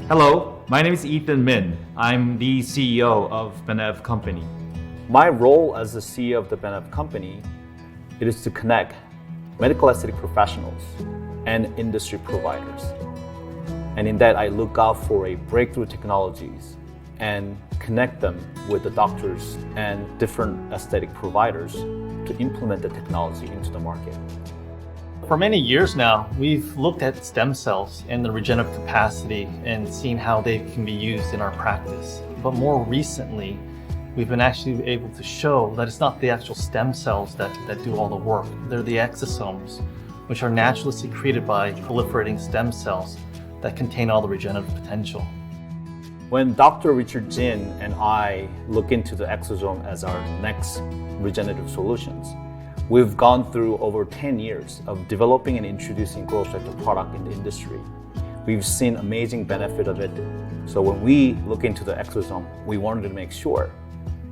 Hello, my name is Ethan Min. I'm the CEO of Benev company. My role as the CEO of the Benev company, it is to connect medical aesthetic professionals and industry providers. And in that, I look out for breakthrough technologies and connect them with the doctors and different aesthetic providers to implement the technology into the market. For many years now, we've looked at stem cells and the regenerative capacity and seen how they can be used in our practice. But more recently, we've been actually able to show that it's not the actual stem cells that do all the work. They're the exosomes, which are naturally secreted by proliferating stem cells that contain all the regenerative potential. When Dr. Richard Jin and I look into the exosome as our next regenerative solutions, we've gone through over 10 years of developing and introducing growth factor product in the industry. We've seen amazing benefit of it. So when we look into the exosome, we wanted to make sure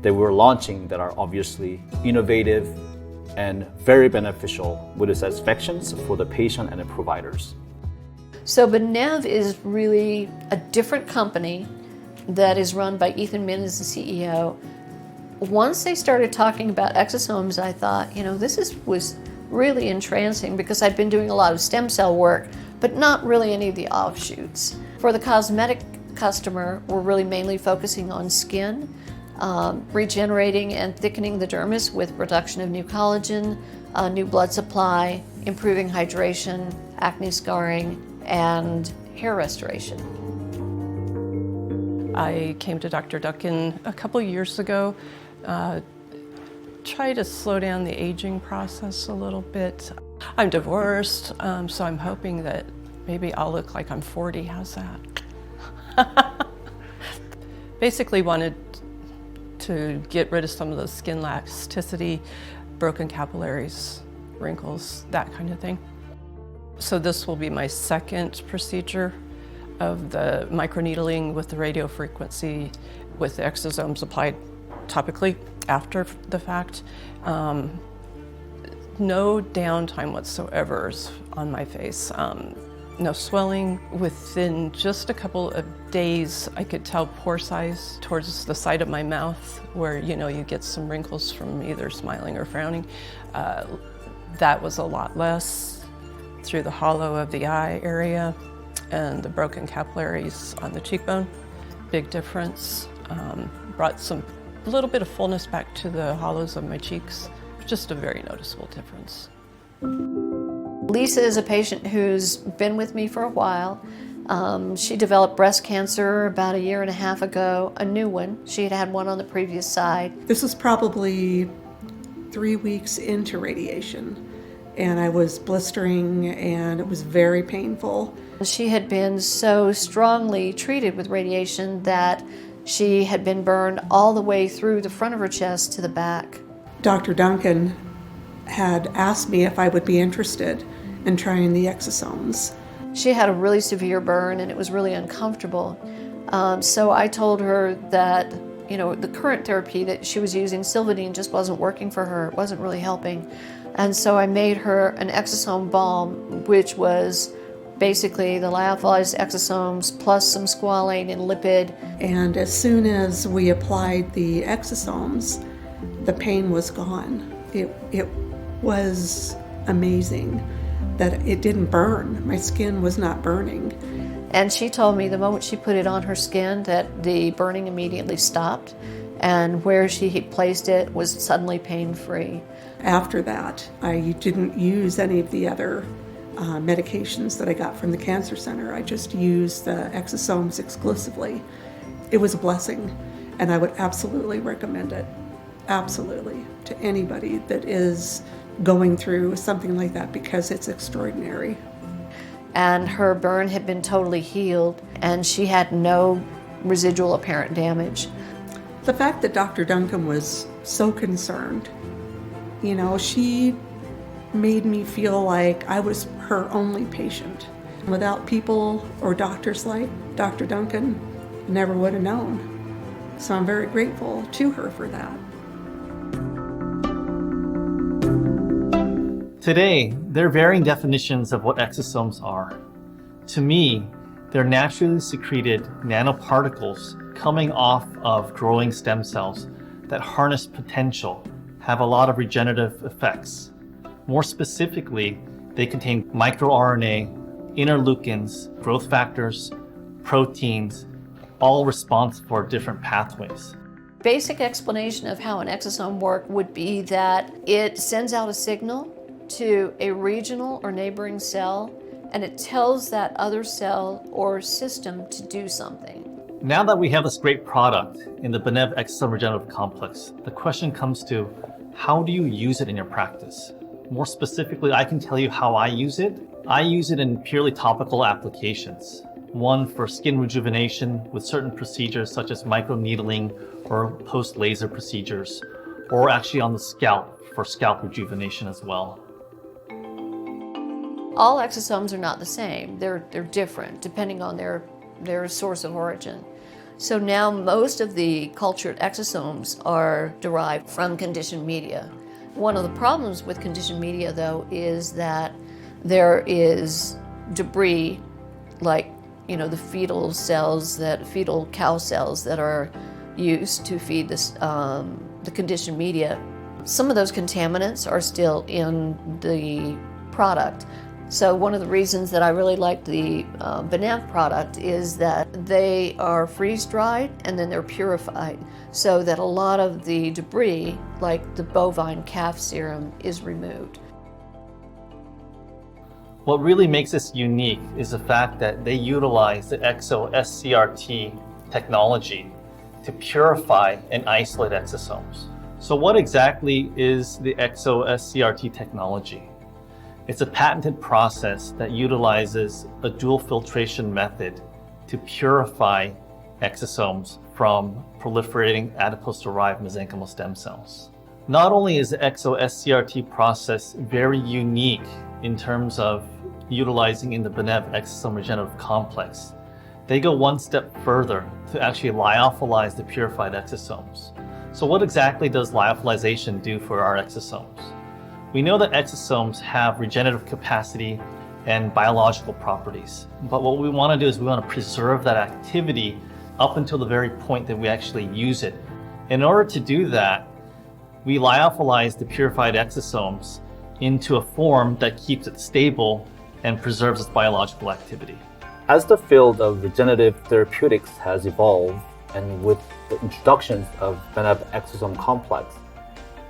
that we're launching that are obviously innovative and very beneficial with the satisfactions for the patient and the providers. So Benev is really a different company that is run by Ethan Min as the CEO. Once they started talking about exosomes, I thought, this was really entrancing because I'd been doing a lot of stem cell work, but not really any of the offshoots. For the cosmetic customer, we're really mainly focusing on skin, regenerating and thickening the dermis with production of new collagen, new blood supply, improving hydration, acne scarring, and hair restoration. I came to Dr. Duncan a couple years ago, try to slow down the aging process a little bit. I'm divorced, so I'm hoping that maybe I'll look like I'm 40. How's that? Basically wanted to get rid of some of the skin elasticity, broken capillaries, wrinkles, that kind of thing. So this will be my second procedure of the microneedling with the radiofrequency with the exosomes applied topically after the fact. No downtime whatsoever on my face. No swelling. Within just a couple of days, I could tell pore size towards the side of my mouth where, you get some wrinkles from either smiling or frowning. That was a lot less. Through the hollow of the eye area and the broken capillaries on the cheekbone, big difference. Brought a little bit of fullness back to the hollows of my cheeks. Just a very noticeable difference. Lisa is a patient who's been with me for a while. She developed breast cancer about 1.5 years ago, a new one. She had had one on the previous side. This was probably 3 weeks into radiation, and I was blistering and it was very painful. She had been so strongly treated with radiation that she had been burned all the way through the front of her chest to the back. Dr. Duncan had asked me if I would be interested in trying the exosomes. She had a really severe burn and it was really uncomfortable. So I told her that, the current therapy that she was using, Silvadene, just wasn't working for her. It wasn't really helping. And so I made her an exosome balm, which was basically the lyophilized exosomes plus some squalane and lipid. And as soon as we applied the exosomes, the pain was gone. It was amazing that it didn't burn. My skin was not burning. And she told me the moment she put it on her skin that the burning immediately stopped, and where she had placed it was suddenly pain-free. After that, I didn't use any of the other medications that I got from the cancer center. I just used the exosomes exclusively. It was a blessing, and I would absolutely recommend it, absolutely, to anybody that is going through something like that because it's extraordinary. And her burn had been totally healed, and she had no residual apparent damage. The fact that Dr. Duncan was so concerned, she made me feel like I was her only patient. Without people or doctors like Dr. Duncan, I never would have known. So I'm very grateful to her for that. Today, there are varying definitions of what exosomes are. To me, They're naturally secreted nanoparticles coming off of growing stem cells that harness potential, have a lot of regenerative effects. More specifically, they contain microRNA, interleukins, growth factors, proteins, all responsible for different pathways. Basic explanation of how an exosome works would be that it sends out a signal to a regional or neighboring cell, and it tells that other cell or system to do something. Now that we have this great product in the Benev exosome regenerative complex, the question comes to, how do you use it in your practice? More specifically, I can tell you how I use it. I use it in purely topical applications. One for skin rejuvenation with certain procedures such as microneedling or post-laser procedures, or actually on the scalp for scalp rejuvenation as well. All exosomes are not the same. They're different depending on their source of origin. So now most of the cultured exosomes are derived from conditioned media. One of the problems with conditioned media, though, is that there is debris, like the fetal cow cells that are used to feed the conditioned media. Some of those contaminants are still in the product. So one of the reasons that I really like the Benev product is that they are freeze-dried and then they're purified, so that a lot of the debris, like the bovine calf serum, is removed. What really makes this unique is the fact that they utilize the Exo-SCRT technology to purify and isolate exosomes. So what exactly is the Exo-SCRT technology? It's a patented process that utilizes a dual filtration method to purify exosomes from proliferating adipose-derived mesenchymal stem cells. Not only is the Exo-SCRT process very unique in terms of utilizing in the Benev exosome regenerative complex, they go one step further to actually lyophilize the purified exosomes. So what exactly does lyophilization do for our exosomes? We know that exosomes have regenerative capacity and biological properties, but what we want to do is we want to preserve that activity up until the very point that we actually use it. In order to do that, we lyophilize the purified exosomes into a form that keeps it stable and preserves its biological activity. As the field of regenerative therapeutics has evolved, and with the introductions of Benev exosome complex,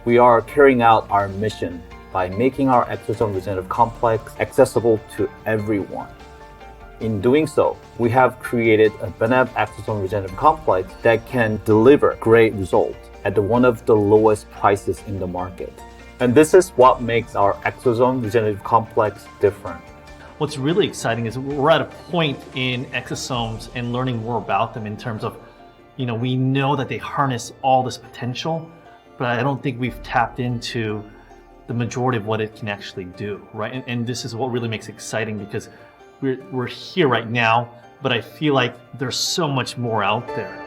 we are carrying out our mission by making our exosome regenerative complex accessible to everyone. In doing so, we have created a Benev exosome regenerative complex that can deliver great results at one of the lowest prices in the market. And this is what makes our exosome regenerative complex different. What's really exciting is we're at a point in exosomes and learning more about them in terms of, we know that they harness all this potential, but I don't think we've tapped into the majority of what it can actually do, right? And this is what really makes it exciting, because we're here right now, but I feel like there's so much more out there.